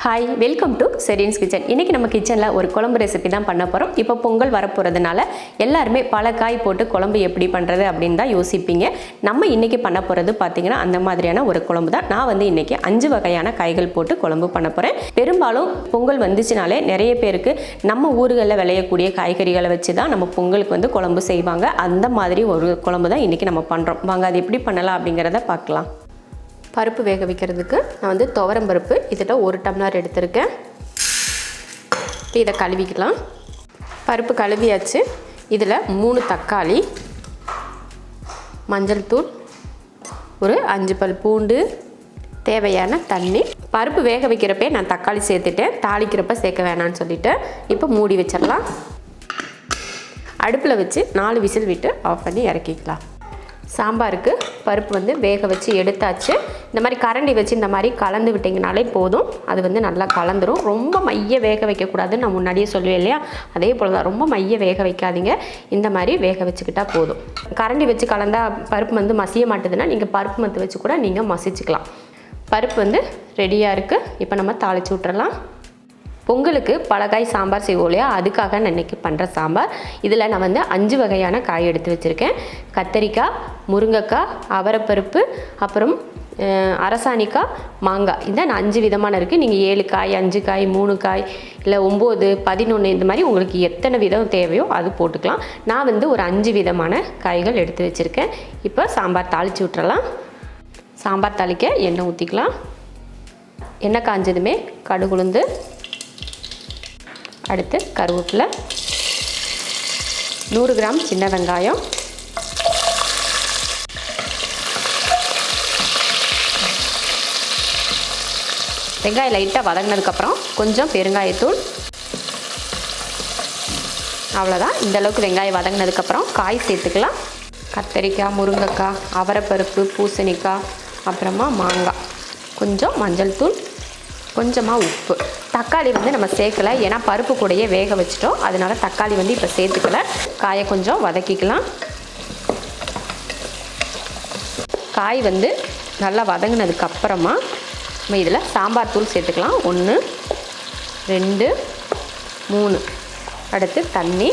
Hi, welcome to Serin's kitchen. இன்றைக்கி நம்ம கிச்சனில் ஒரு குழம்பு ரெசிபி தான் பண்ண போகிறோம். இப்போ பொங்கல் வரப்போகிறதுனால எல்லாருமே பல காய் போட்டு குழம்பு எப்படி பண்ணுறது அப்படின்னு தான் யோசிப்பீங்க. நம்ம இன்றைக்கி பண்ண போகிறது பார்த்திங்கன்னா அந்த மாதிரியான ஒரு குழம்பு தான். நான் வந்து இன்றைக்கி 5 வகையான காய்கள் போட்டு குழம்பு பண்ண போகிறேன். பெரும்பாலும் பொங்கல் வந்துச்சுனாலே நிறைய பேருக்கு நம்ம ஊர்களில் விளையக்கூடிய காய்கறிகளை வச்சு தான் நம்ம பொங்கலுக்கு வந்து குழம்பு செய்வாங்க. அந்த மாதிரி ஒரு குழம்பு தான் இன்றைக்கி நம்ம பண்ணுறோம். வாங்க அது எப்படி பண்ணலாம் அப்படிங்கிறத பார்க்கலாம். பருப்பு வேக வைக்கிறதுக்கு நான் வந்து துவரம் பருப்பு இதில் 1 டம்ளர் எடுத்திருக்கேன். இதை கழுவிக்கலாம். பருப்பு கழுவியாச்சு. இதில் 3 தக்காளி, மஞ்சள் தூள், ஒரு 5 பல் பூண்டு, தேவையான தண்ணி. பருப்பு வேக வைக்கிறப்பே நான் தக்காளி சேர்த்துட்டேன், தாளிக்கிறப்ப சேர்க்க வேணான்னு சொல்லிவிட்டேன். இப்போ மூடி வச்சிடலாம். அடுப்பில் வச்சு 4 விசில் விட்டு ஆஃப் பண்ணி இறக்கிக்கலாம். சாம்பாருக்கு பருப்பு வந்து வேக வச்சு எடுத்தாச்சு. இந்த மாதிரி கரண்டி வச்சு இந்த மாதிரி கலந்து விட்டிங்கனாலே போதும். அது வந்து நல்லா கலந்துரும். ரொம்ப மைய வேக வைக்கக்கூடாதுன்னு நான் முன்னாடியே சொல்லுவேன் இல்லையா, அதே போல் தான். ரொம்ப மைய வேக வைக்காதீங்க. இந்த மாதிரி வேக வச்சுக்கிட்டால் போதும். கரண்டி வச்சு கலந்தால் பருப்பு வந்து மசிய மாட்டுதுன்னா நீங்கள் பருப்பு மத்து வச்சு கூட நீங்கள் மசிச்சுக்கலாம். பருப்பு வந்து ரெடியாக இருக்குது. இப்போ நம்ம தாளித்து விட்டுறலாம். பொங்கலுக்கு பலகாய் சாம்பார் செய்வோம் இல்லையா, அதுக்காக நான் இன்றைக்கி பண்ணுற சாம்பார். இதில் நான் வந்து 5 வகையான காய் எடுத்து வச்சுருக்கேன். கத்தரிக்காய், முருங்கைக்காய், அவரைப்பருப்பு, அப்புறம் அரசாணிக்காய், மாங்காய். இந்த 5 விதமான இருக்குது. நீங்கள் 7 காய், 5 காய், 3 காய், இல்லை 9, 11 இந்த மாதிரி உங்களுக்கு எத்தனை விதம் தேவையோ அது போட்டுக்கலாம். நான் வந்து ஒரு 5 விதமான காய்கள் எடுத்து வச்சுருக்கேன். இப்போ சாம்பார் தாளித்து விட்டுறலாம். சாம்பார் தாளிக்க எண்ணெய் ஊற்றிக்கலாம். எண்ணெய் காஞ்சதுமே கடுகு, உளுந்து, அடுத்து கருவேப்பிலை, 100 கிராம் சின்ன வெங்காயம், வெங்காயம் லைட்டாக வதங்கினதுக்கப்புறம் கொஞ்சம் பெருங்காயத்தூள். அவ்வளோதான். இந்தளவுக்கு வெங்காயம் வதங்கினதுக்கப்புறம் காய் சேர்த்துக்கலாம். கத்தரிக்காய், முருங்கைக்காய், அவரைப்பருப்பு, பூசணிக்காய், அப்புறமா மாங்காய், கொஞ்சம் மஞ்சள் தூள், கொஞ்சமாக உப்பு. தக்காளி வந்து நம்ம சேர்க்கலை, ஏன்னா பருப்பு கூடையே வேக வச்சிட்டோம். அதனால தக்காளி வந்து இப்போ சேர்த்துக்கலை. காயை கொஞ்சம் வதக்கிக்கலாம். காய் வந்து நல்லா வதங்கினதுக்கப்புறமா நம்ம இதில் சாம்பார் தூள் சேர்த்துக்கலாம். 1, 2, 3. அடுத்து தண்ணி.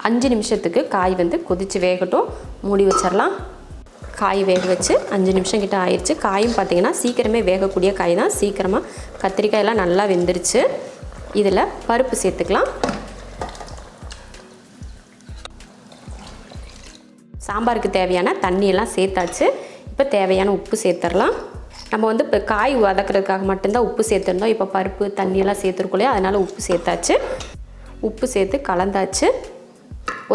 அஞ்சு நிமிஷத்துக்கு காய் வந்து கொதித்து வேகட்டும். மூடி வச்சிடலாம். காய் வேக வச்சு 5 நிமிஷம் கிட்ட ஆயிடுச்சு. காயும் பார்த்திங்கன்னா சீக்கிரமே வேகக்கூடிய காய் தான். சீக்கிரமாக கத்திரிக்காயெல்லாம் நல்லா வெந்துருச்சு. இதில் பருப்பு சேர்த்துக்கலாம். சாம்பாருக்கு தேவையான தண்ணியெல்லாம் சேர்த்தாச்சு. இப்போ தேவையான உப்பு சேர்த்துடலாம். நம்ம வந்து இப்போ காய் வதக்கிறதுக்காக மட்டும்தான் உப்பு சேர்த்துருந்தோம். இப்போ பருப்பு தண்ணியெல்லாம் சேர்த்துருக்கோம், அதனால் உப்பு சேர்த்தாச்சு. உப்பு சேர்த்து கலந்தாச்சு.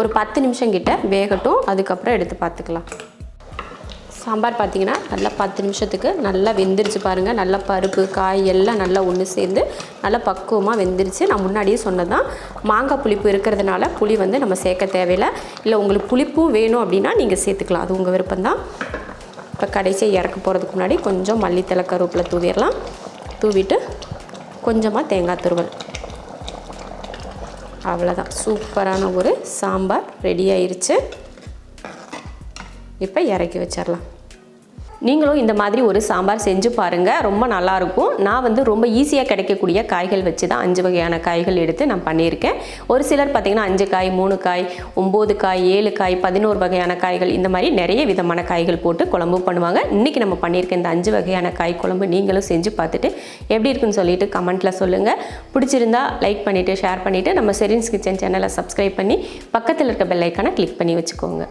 ஒரு 10 நிமிஷம் கிட்ட வேகட்டும். அதுக்கப்புறம் எடுத்து பார்த்துக்கலாம். சாம்பார் பார்த்திங்கன்னா நல்லா 10 நிமிஷத்துக்கு நல்லா வெந்துருச்சு பாருங்கள். நல்லா பருப்பு, காய் எல்லாம் நல்லா ஒன்று சேர்ந்து நல்லா பக்குவமாக வெந்துருச்சு. நான் முன்னாடியே சொன்னதான், மாங்காய் புளிப்பு இருக்கிறதுனால புளி வந்து நம்ம சேர்க்க தேவையில்லை. இல்லை உங்களுக்கு புளிப்பும் வேணும் அப்படின்னா நீங்கள் சேர்த்துக்கலாம், அது உங்கள் விருப்பம்தான். இப்போ கடைசியாக இறக்க போகிறதுக்கு முன்னாடி கொஞ்சம் மல்லித்தலை, கருவேப்பிலை தூவிடலாம். தூவிட்டு கொஞ்சமாக தேங்காய் துருவல். அவ்வளோதான். சூப்பரான ஒரு சாம்பார் ரெடி ஆயிருச்சு. இப்போ இறக்கி வச்சிடலாம். நீங்களும் இந்த மாதிரி ஒரு சாம்பார் செஞ்சு பாருங்கள், ரொம்ப நல்லாயிருக்கும். நான் வந்து ரொம்ப ஈஸியாக கிடைக்கக்கூடிய காய்கள் வச்சு தான் 5 வகையான காய்கள் எடுத்து நான் பண்ணியிருக்கேன். ஒரு சிலர் பார்த்திங்கன்னா 5 காய், 3 காய், 9 காய், 7 காய், 11 வகையான காய்கள், இந்த மாதிரி நிறைய விதமான காய்கள் போட்டு குழம்பு பண்ணுவாங்க. இன்றைக்கி நம்ம பண்ணியிருக்க இந்த 5 வகையான காய் குழம்பு நீங்களும் செஞ்சு பார்த்துட்டு எப்படி இருக்குன்னு சொல்லிட்டு கமெண்ட்டில் சொல்லுங்கள். பிடிச்சிருந்தா லைக் பண்ணிவிட்டு ஷேர் பண்ணிவிட்டு நம்ம செரின்ஸ் கிச்சன் சேனலை சப்ஸ்கிரைப் பண்ணி பக்கத்தில் இருக்க பெல் ஐக்கானை கிளிக் பண்ணி வச்சுக்கோங்க.